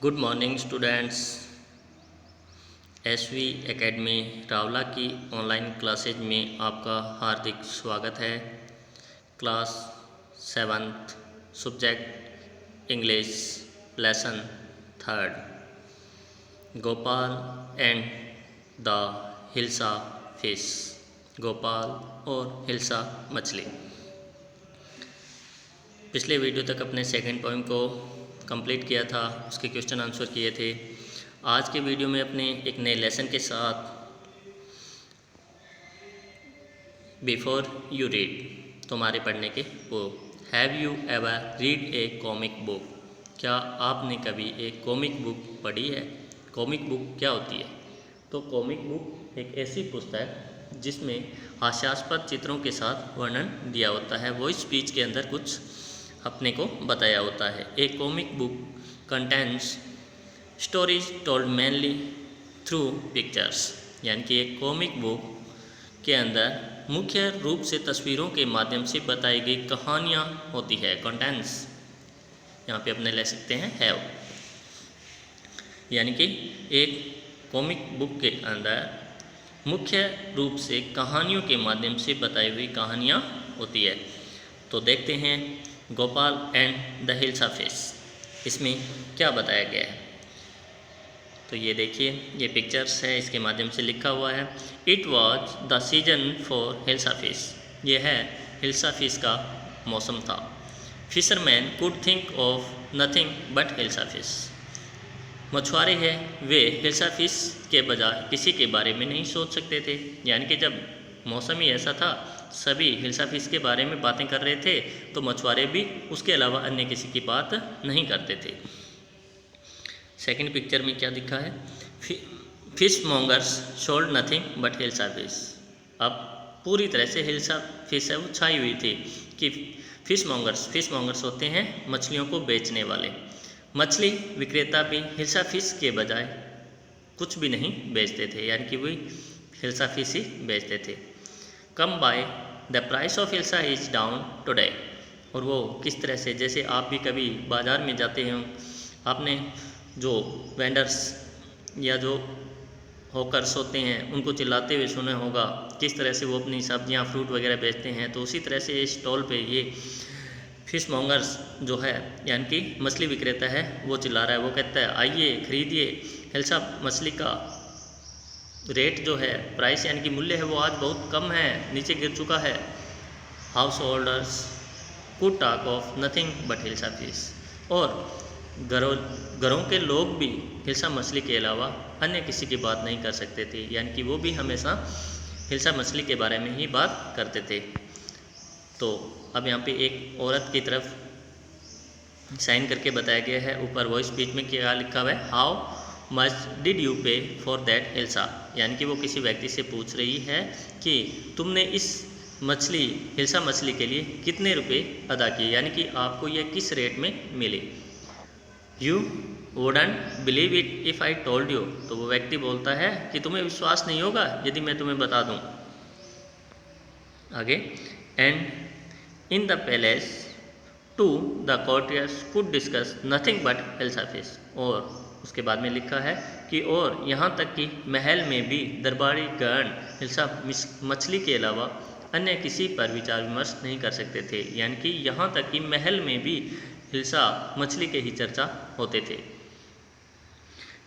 Good morning students. SV academy Rawla की online classes में आपका हार्दिक स्वागत है। Class 7th subject English lesson 3 Gopal and the hilsa fish. Gopal और हिल्सा मछली। पिछले वीडियो तक अपने सेकंड पोएम को कंप्लीट किया था, उसके क्वेश्चन आंसर किए थे। आज के वीडियो में अपने एक नए लेसन के साथ बिफोर यू रीड तुम्हारे पढ़ने के वो have you ever read A comic book. क्या आपने कभी एक कॉमिक बुक पढ़ी है? कॉमिक बुक क्या होती है? तो कॉमिक बुक एक ऐसी पुस्तक जिसमें हास्यास्पद चित्रों के साथ वर्णन दिया होता है। वॉइस स्पीच के अंदर कुछ अपने को बताया होता है। A comic book contents stories told mainly through pictures. यानी कि एक कॉमिक बुक के अंदर मुख्य रूप से तस्वीरों के माध्यम से बताई गई कहानियाँ होती है। कंटेंट्स यहाँ पे अपने ले सकते हैं हैव। यानी कि एक कॉमिक बुक के अंदर मुख्य रूप से कहानियों के माध्यम से बताई हुई कहानियाँ होती है। तो देखते हैं Gopal and the hilsa fish, इसमें क्या बताया गया है। तो ये देखिए, ये पिक्चर्स है, इसके माध्यम से लिखा हुआ है it was the season for hilsa fish. ये है हिल्सा फिश का मौसम था। Fisherman could think of nothing but hilsa fish. मछुआरे हैं, वे हिल्सा फिश के बजाय किसी के बारे में नहीं सोच सकते थे। यानी कि जब मौसम ही ऐसा था, सभी हिल्सा फिश के बारे में बातें कर रहे थे, तो मछुआरे भी उसके अलावा अन्य किसी की बात नहीं करते थे। सेकंड पिक्चर में क्या दिखा है? Fish mongers sold nothing but hilsa fish. अब पूरी तरह से हिल्सा फिश है वो छाई हुई थी कि फिश मॉन्गर्स होते हैं मछलियों को बेचने वाले। मछली विक्रेता भी हिल्सा फिश के बजाय कुछ भी नहीं बेचते थे, यानी कि वही हिल्सा फिश ही बेचते थे। Come by the price of hilsa is down today. और वो किस तरह से, जैसे आप भी कभी बाज़ार में जाते हैं, आपने जो वेंडर्स या जो हॉकर्स होते हैं उनको चिल्लाते हुए सुना होगा, किस तरह से वो अपनी सब्जियां फ्रूट वगैरह बेचते हैं। तो उसी तरह से इस स्टॉल पे ये फिश मॉन्गर्स जो है, यानी कि मछली विक्रेता है, वो चिल्ला रहा है। वो कहता है आइए खरीदिए, हिल्सा मछली का रेट जो है, प्राइस यानी कि मूल्य है, वो आज बहुत कम है, नीचे गिर चुका है। House holders could talk of nothing but hilsa fish. और घरों के लोग भी हिल्सा मछली के अलावा अन्य किसी की बात नहीं कर सकते थे, यानी कि वो भी हमेशा हिल्सा मछली के बारे में ही बात करते थे। तो अब यहाँ पे एक औरत की तरफ साइन करके बताया गया है। ऊपर वॉइस स्पीच में क्या लिखा हुआ है? हाउ मच डिड यू पे फॉर दैट हिल्सा। यानी कि वो किसी व्यक्ति से पूछ रही है कि तुमने इस हिल्सा मछली के लिए कितने रुपए अदा किए, यानी कि आपको यह किस रेट में मिली। You wouldn't believe it if I told you. तो वो व्यक्ति बोलता है कि तुम्हें विश्वास नहीं होगा यदि मैं तुम्हें बता दूं। आगे, and in the palace to the courtiers could discuss nothing but hilsa fish. और उसके बाद में लिखा है कि और यहाँ तक कि महल में भी दरबारी गण हिल्सा मछली के अलावा अन्य किसी पर विचार विमर्श नहीं कर सकते थे। यानी कि यहाँ तक कि महल में भी हिल्सा मछली के ही चर्चा होते थे।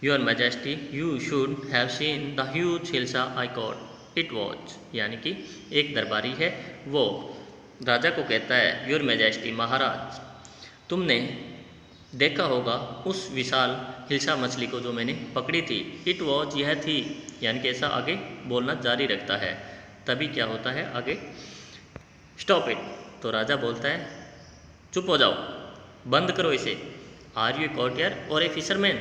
Your majesty you should have seen the huge hilsa I cot it was. यानी कि एक दरबारी है, वो राजा को कहता है योर मैजेस्टी महाराज, तुमने देखा होगा उस विशाल हिल्सा मछली को जो मैंने पकड़ी थी। इट वॉज यह थी, यानी कि ऐसा आगे बोलना जारी रखता है। तभी क्या होता है आगे? Stop it. तो राजा बोलता है चुप हो जाओ, बंद करो इसे। आर यू ए कॉर्टियर और ए फिशरमैन।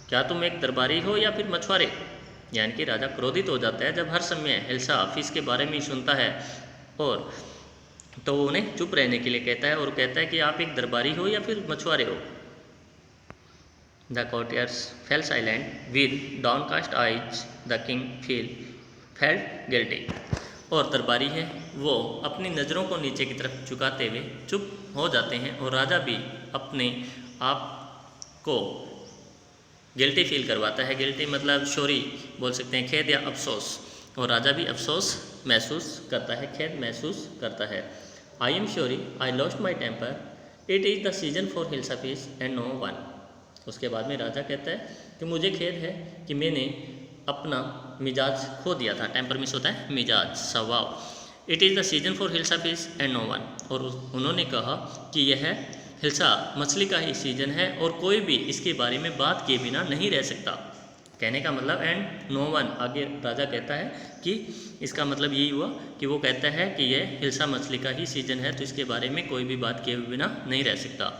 क्या तुम एक दरबारी हो या फिर मछुआरे? यानी कि राजा क्रोधित हो जाता है जब हर समय हिल्सा फिश के बारे में ही सुनता है, और तो वो उन्हें चुप रहने के लिए कहता है और कहता है कि आप एक दरबारी हो या फिर मछुआरे हो। The courtiers fell silent with downcast eyes the king felt guilty. और दरबारी है, वो अपनी नज़रों को नीचे की तरफ झुकाते हुए चुप हो जाते हैं, और राजा भी अपने आप को गिल्टी फील करवाता है। गिल्टी मतलब सॉरी बोल सकते हैं, खेद या अफसोस, और राजा भी अफसोस महसूस करता है, खेद महसूस करता है। I am sorry I lost my temper, it is the season for hilsa fish and no one. उसके बाद में राजा कहता है कि मुझे खेद है कि मैंने अपना मिजाज खो दिया था। टेम्पर मीन्स होता है मिजाज, स्वभाव। It is the season for hilsa fish and no one, और उन्होंने कहा कि यह हिल्सा मछली का ही सीजन है और कोई भी इसके बारे में बात किए बिना नहीं रह सकता। कहने का मतलब एंड नो वन, आगे राजा कहता है कि इसका मतलब यही हुआ कि वो कहता है कि यह हिल्सा मछली का ही सीजन है, तो इसके बारे में कोई भी बात किए बिना नहीं रह सकता।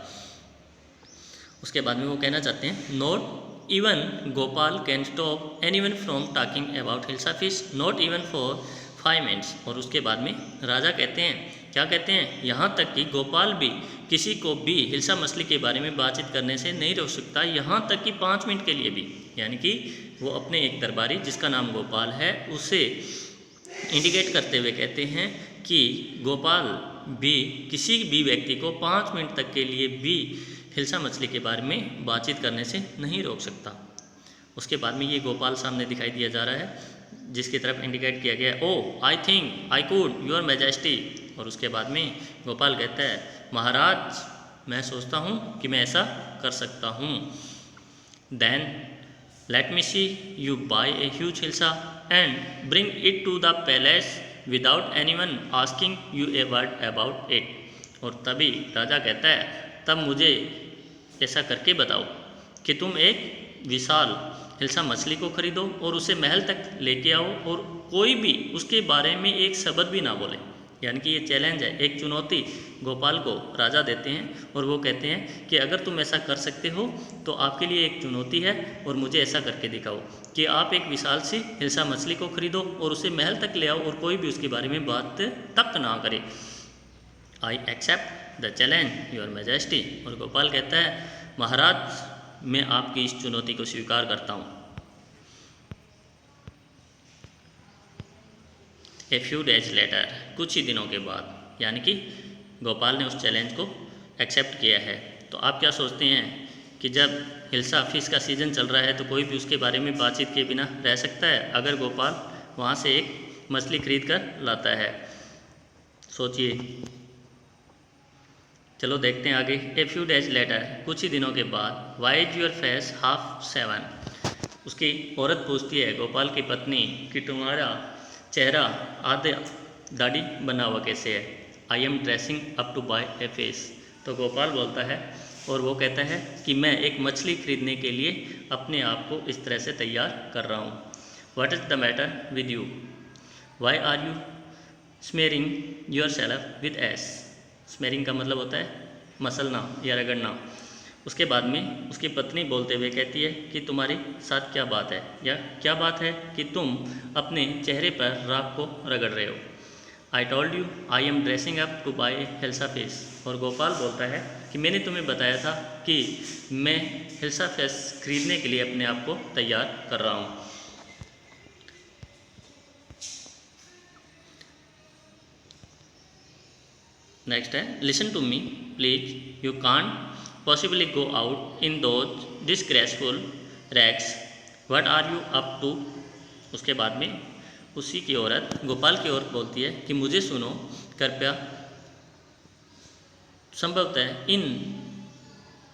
उसके बाद में वो कहना चाहते हैं not even Gopal can stop anyone from talking about hilsa fish, not even for 5 minutes. और उसके बाद में राजा कहते हैं, क्या कहते हैं, यहाँ तक कि गोपाल भी किसी को भी हिल्सा मछली के बारे में बातचीत करने से नहीं रोक सकता, यहाँ तक कि 5 मिनट के लिए भी। यानी कि वो अपने एक दरबारी जिसका नाम गोपाल है उसे इंडिकेट करते हुए कहते हैं कि गोपाल भी किसी भी व्यक्ति को 5 मिनट तक के लिए भी हिल्सा मछली के बारे में बातचीत करने से नहीं रोक सकता। उसके बाद में ये गोपाल सामने दिखाई दिया जा रहा है जिसकी तरफ इंडिकेट किया गया है, oh I think I could your majesty. और उसके बाद में गोपाल कहता है महाराज मैं सोचता हूँ कि मैं ऐसा कर सकता हूँ। Then let me see you buy a huge hilsa and bring it to the palace without anyone asking you a word about it. और तभी राजा कहता है तब मुझे ऐसा करके बताओ कि तुम एक विशाल हिल्सा मछली को खरीदो और उसे महल तक लेके आओ और कोई भी उसके बारे में एक शब्द भी ना बोले। यानी कि ये चैलेंज है, एक चुनौती गोपाल को राजा देते हैं और वो कहते हैं कि अगर तुम ऐसा कर सकते हो तो आपके लिए एक चुनौती है और मुझे ऐसा करके दिखाओ कि आप एक विशाल सी हिल्सा मछली को खरीदो और उसे महल तक ले आओ और कोई भी उसके बारे में बात तक ना करे। I accept the challenge your majesty. और गोपाल कहता है महाराज मैं आपकी इस चुनौती को स्वीकार करता हूँ। ए फ्यू डेज लेटर, कुछ ही दिनों के बाद, यानी कि गोपाल ने उस चैलेंज को एक्सेप्ट किया है। तो आप क्या सोचते हैं कि जब हिल्सा फिश का सीज़न चल रहा है तो कोई भी उसके बारे में बातचीत किए बिना रह सकता है अगर गोपाल वहाँ से एक मछली खरीद कर लाता है? सोचिए। चलो देखते हैं आगे। ए फ्यू डेज लेटर, कुछ ही दिनों के बाद, why is your face half shaven. उसकी औरत पूछती है गोपाल की पत्नी कि तुम्हारा चेहरा आधे दाढ़ी बना हुआ कैसे है? I am dressing up to buy a fish. तो गोपाल बोलता है और वो कहता है कि मैं एक मछली खरीदने के लिए अपने आप को इस तरह से तैयार कर रहा हूँ। What is the matter with you, why are you smearing yourself with ash. Smearing का मतलब होता है मसलना या रगड़ना। उसके बाद में उसकी पत्नी बोलते हुए कहती है कि तुम्हारे साथ क्या बात है, या क्या बात है कि तुम अपने चेहरे पर राख को रगड़ रहे हो। I told you I am dressing up to buy hilsa fish. और गोपाल बोलता है कि मैंने तुम्हें बताया था कि मैं हिल्सा फिश खरीदने के लिए अपने आप को तैयार कर रहा हूँ। नेक्स्ट है listen to me please, you can't possibly go out in those disgraceful rags, what are you up to। उसके बाद में उसी की औरत गोपाल की ओर बोलती है कि मुझे सुनो कृपया, संभवतः इन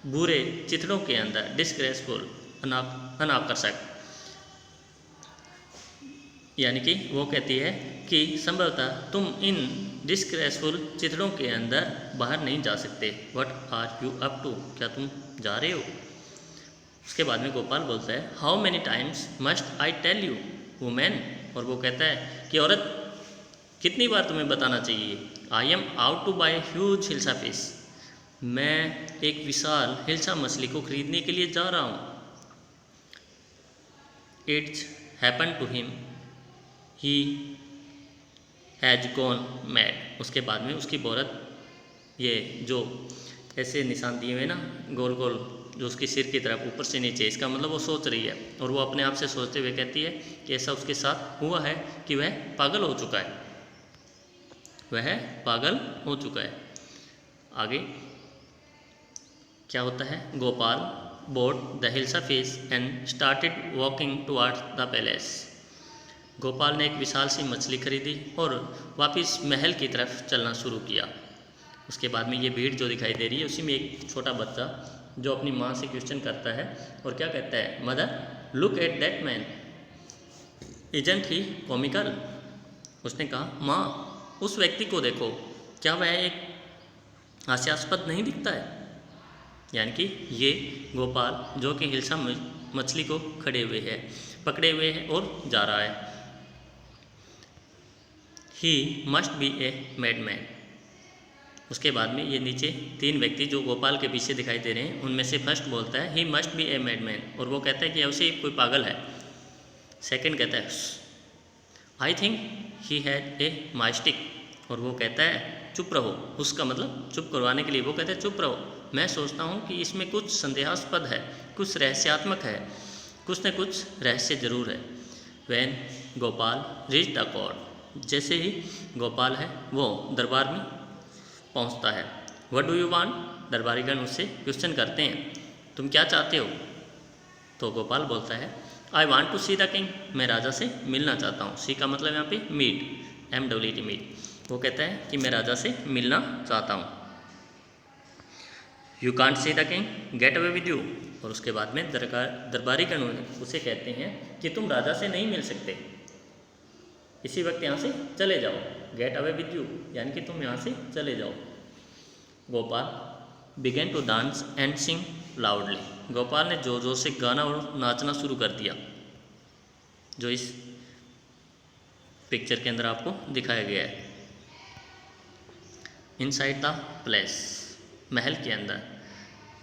बुरे चित्रों के अंदर डिस्ग्रेसफुल अनाकर्षक, यानी कि वो कहती है कि संभवतः तुम इन डिस्ग्रेसफुल चित्रों के अंदर बाहर नहीं जा सकते। What are you up to, क्या तुम जा रहे हो? उसके बाद में गोपाल बोलता है how many times must I tell you women. और वो कहता है कि औरत कितनी बार तुम्हें बताना चाहिए, I am out to buy huge hilsa fish, मैं एक विशाल हिल्सा मछली को खरीदने के लिए जा रहा हूँ। It's happen to him he has gone mad. उसके बाद में उसकी औरत ये जो ऐसे निशान दिए हुए ना गोल गोल जो उसकी सिर की तरफ ऊपर से नीचे, इसका मतलब वो सोच रही है और वो अपने आप से सोचते हुए कहती है कि ऐसा उसके साथ हुआ है कि वह पागल हो चुका है, वह पागल हो चुका है। आगे क्या होता है, Gopal board the hilsa fish and started walking towards the palace. Gopal ने एक विशाल सी मछली खरीदी और वापस महल की तरफ चलना शुरू किया। उसके बाद में ये भीड़ जो दिखाई दे रही है उसी में एक छोटा बच्चा जो अपनी माँ से क्वेश्चन करता है और क्या कहता है, mother look at that man isn't he comical. उसने कहा, माँ उस व्यक्ति को देखो, क्या वह एक हास्यास्पद नहीं दिखता है। यानी कि ये गोपाल जो कि हिल्सा मछली को पकड़े हुए है और जा रहा है। He must be a madman. उसके बाद में ये नीचे 3 व्यक्ति जो गोपाल के पीछे दिखाई दे रहे हैं उनमें से फर्स्ट बोलता है he must be a madman, और वो कहता है कि अवश्य कोई पागल है। सेकंड कहता है I think he had a mystic, और वो कहता है चुप रहो। उसका मतलब चुप करवाने के लिए वो कहते हैं चुप रहो, मैं सोचता हूँ कि इसमें कुछ संदेहास्पद है, कुछ रहस्यात्मक है, कुछ न कुछ रहस्य जरूर है। When Gopal reach the court, जैसे ही गोपाल है वो दरबार में पहुंचता है। व्हाट डू यू वांट, दरबारीगण उससे क्वेश्चन करते हैं, तुम क्या चाहते हो। तो गोपाल बोलता है I want to see the king, मैं राजा से मिलना चाहता हूँ। सी का मतलब यहाँ पे मीट, MWT मीट। वो कहता है कि मैं राजा से मिलना चाहता हूँ। You can't see the king, get away with you. और उसके बाद में दरबारीगण उसे कहते हैं कि तुम राजा से नहीं मिल सकते, इसी वक्त यहाँ से चले जाओ। गेट अवे विद यू यानी कि तुम यहाँ से चले जाओ। Gopal began to dance and sing loudly. Gopal ने जोर जोर से गाना और नाचना शुरू कर दिया, जो इस पिक्चर के अंदर आपको दिखाया गया है। इनसाइड द प्लेस, महल के अंदर,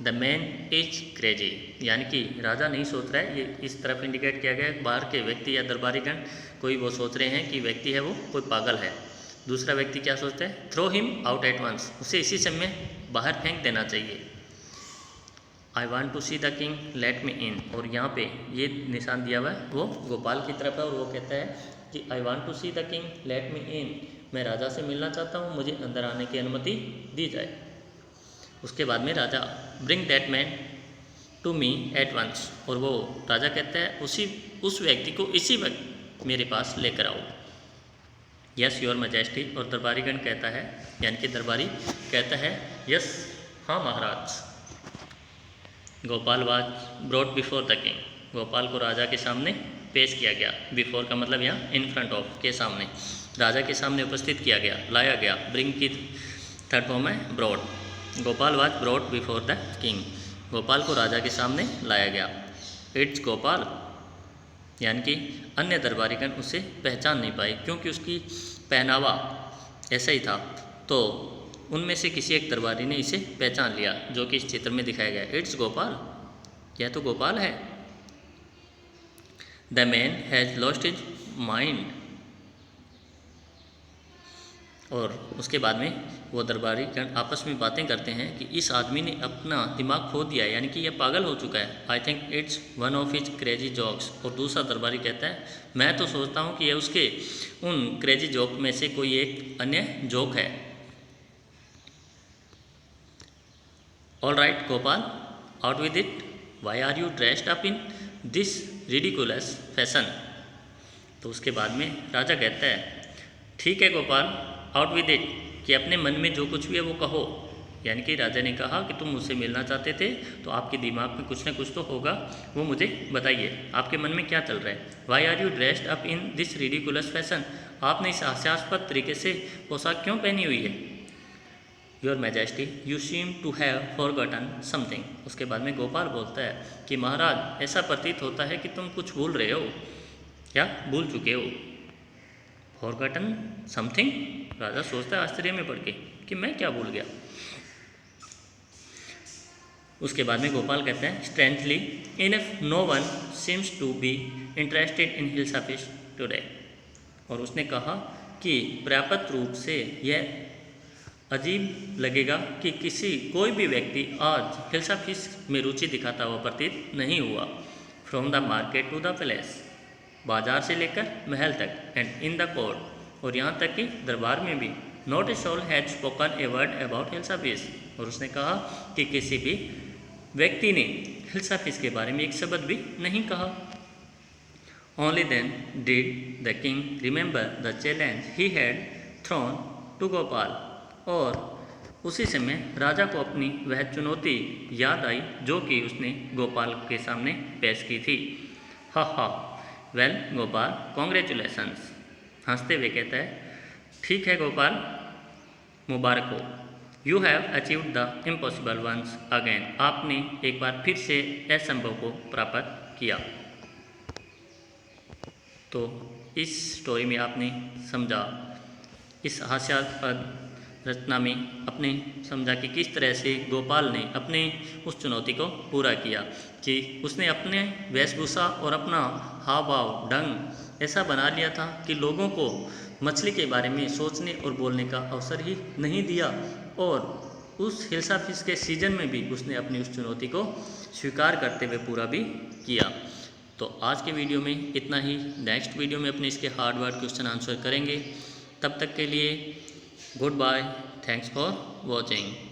द मैन इज क्रेजी, यानी कि राजा नहीं सोच रहा है, ये इस तरफ इंडिकेट किया गया है। बाहर के व्यक्ति या दरबारीगण कोई वो सोच रहे हैं कि व्यक्ति है वो कोई पागल है। दूसरा व्यक्ति क्या सोचता है, throw him out at once, उसे इसी समय बाहर फेंक देना चाहिए। I want to see the king let me in, और यहाँ पे ये निशान दिया हुआ है वो गोपाल की तरफ है, और वो कहता है कि I want to see the king let me in, मैं राजा से मिलना चाहता हूँ, मुझे अंदर आने की अनुमति दी जाए। उसके बाद में राजा bring that man to me at once, और वो राजा कहता है उस व्यक्ति को इसी वक्त मेरे पास लेकर आओ। यस योर मैजेस्टी, और दरबारीगण कहता है यानी कि दरबारी कहता है यस, हाँ महाराज। Gopal was brought before the king, Gopal को राजा के सामने पेश किया गया। बिफोर का मतलब यहाँ इन फ्रंट ऑफ, के सामने, राजा के सामने उपस्थित किया गया, लाया गया। ब्रिंग की थर्ड फॉर्म है brought. Gopal was brought before the king, Gopal को राजा के सामने लाया गया। इट्स गोपाल, यानी कि अन्य दरबारीगण उसे पहचान नहीं पाए क्योंकि उसकी पहनावा ऐसा ही था, तो उनमें से किसी एक दरबारी ने इसे पहचान लिया, जो कि इस चित्र में दिखाया गया। इट्स गोपाल, यह तो गोपाल है। The man has lost his mind, और उसके बाद में वो दरबारी आपस में बातें करते हैं कि इस आदमी ने अपना दिमाग खो दिया है, यानी कि यह पागल हो चुका है। I think it's one of his crazy jokes, और दूसरा दरबारी कहता है मैं तो सोचता हूँ कि यह उसके उन क्रेजी जोक में से कोई एक अन्य जोक है। All right Gopal, out with it, why are you dressed up in this ridiculous fashion. तो उसके बाद में राजा कहता है ठीक है गोपाल, आउट विद इट, कि अपने मन में जो कुछ भी है वो कहो। यानी कि राजा ने कहा कि तुम मुझसे मिलना चाहते थे, तो आपके दिमाग में कुछ ना कुछ तो होगा, वो मुझे बताइए, आपके मन में क्या चल रहा है। Why are you dressed up in this ridiculous fashion, आपने इस हास्यास्पद तरीके से पोशाक क्यों पहनी हुई है। Your majesty, you seem to have forgotten something. उसके बाद में गोपाल बोलता है कि महाराज ऐसा प्रतीत होता है कि तुम कुछ भूल रहे हो या भूल चुके हो। फॉरगॉटन समथिंग, राजा सोचता है आश्चर्य में पड़ के कि मैं क्या भूल गया। उसके बाद में गोपाल कहते हैं strangely enough no one seems to be interested in hilsa fish today. और उसने कहा कि पर्याप्त रूप से यह अजीब लगेगा कि कोई भी व्यक्ति आज हिल्सा फिश में रुचि दिखाता हुआ प्रतीत नहीं हुआ। From the market to the palace, बाजार से लेकर महल तक, एंड इन द कोर्ट, और यहाँ तक कि दरबार में भी, not a soul had spoken a word about hilsa fish. और उसने कहा कि किसी भी व्यक्ति ने हिल्सा फिश के बारे में एक शब्द भी नहीं कहा। Only then did the king remember the challenge he had thrown to Gopal। और उसी समय राजा को अपनी वह चुनौती याद आई जो कि उसने गोपाल के सामने पेश की थी। हा हा, वेल गोपाल कॉन्ग्रेचुलेशंस। हंसते हुए कहता है, ठीक है गोपाल, मुबारक हो। You have achieved the impossible once again. आपने एक बार फिर से असंभव को प्राप्त किया। तो इस स्टोरी में आपने समझा, इस हास्यास्पद रचना में अपने समझा कि किस तरह से गोपाल ने अपने उस चुनौती को पूरा किया, कि उसने अपने वेशभूषा और अपना हाव भाव ढंग ऐसा बना लिया था कि लोगों को मछली के बारे में सोचने और बोलने का अवसर ही नहीं दिया। और उस हिल्सा फिश के सीजन में भी उसने अपनी उस चुनौती को स्वीकार करते हुए पूरा भी किया। तो आज के वीडियो में इतना ही। नेक्स्ट वीडियो में अपने इसके हार्ड वर्ड क्वेश्चन आंसर करेंगे। तब तक के लिए goodbye, thanks for watching.